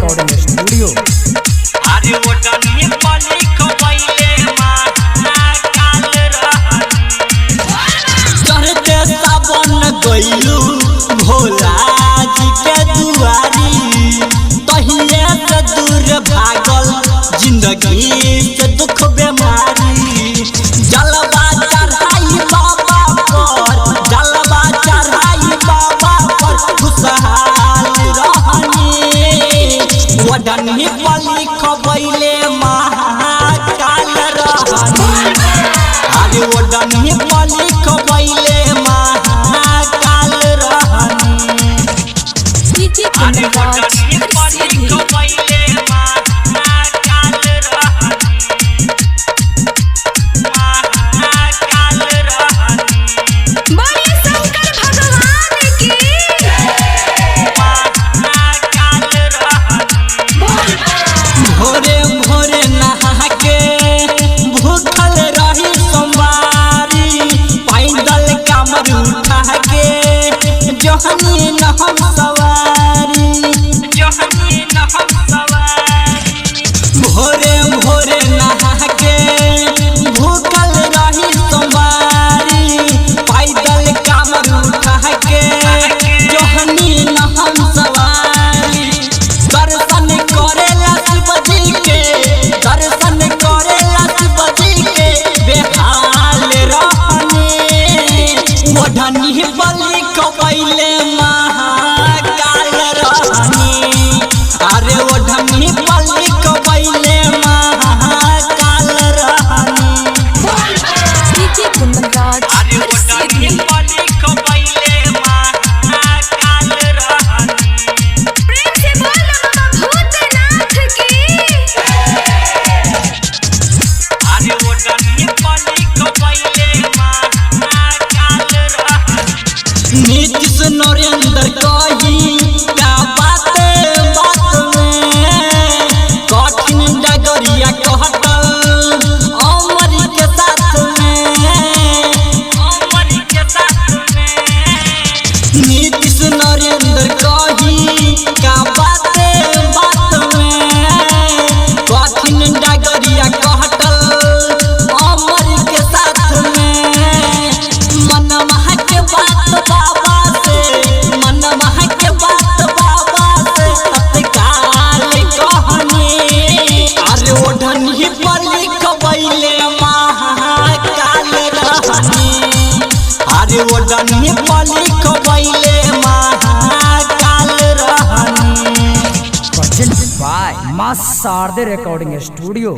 Recording studio. अरे वो डनी पली खबैले महाकाल रहनी चढ़ते सावन गइलू भोला जी के दुआरी तहिए से दूर भागल जिंदगी से दुख बीमारी जलवा चढ़ाई बाबा पर जलवा चढ़ाई बाबा पर खुशहाल रहनी वडनी पली खबैले महाकाल रहनी अरे वडनी पली खबैले महाकाल रहनी अरे वडनी पली खबैले महाकाल रहनी महाकाल रहनी बोलिए शंकर भगवान की महाकाल रहनी भोरे भोरे नहा के भूखल रही सोमवारी पैदल कमर उठा के जोहनी न हम सवारी जोहनी न हम सवारी भोरे भोरे नहा के भूखल रही सोमवारी पैदल कमर उठा के जोहनी न हम सवारी दर्शन करेला शिवजी के दर्शन करेला शिवजी के बेहाल रहनी वडनी पली खबैले महाकाल रहनी अरे वडनी पली खबैले महाकाल रहनी डीजे कुंदनराज अरे वडनी पली खबैले महाकाल रहनी प्रेम से बोल बाबा भूतनाथ की अरे वडनी पली खबैले महाकाल रहनी नीतीश नरेंद्र कही क्या बात में कठिन डगरिया कहतल अमर के साथ में अमर के साथ में नीतीश नरेंद्र कही क्या बात में कठिन डगरिया कहतल अमर के साथ में मनवा के बात बाबा से मनवा के बात बाबा से तत्काल कहनी अरे ओढ़नी पली खबैले महाकाल रहनी अरे ओढ़नी पली खबैले महाकाल रहनी प्रेजेंटेड बाय मां शारदे रिकॉर्डिंग स्टूडियो।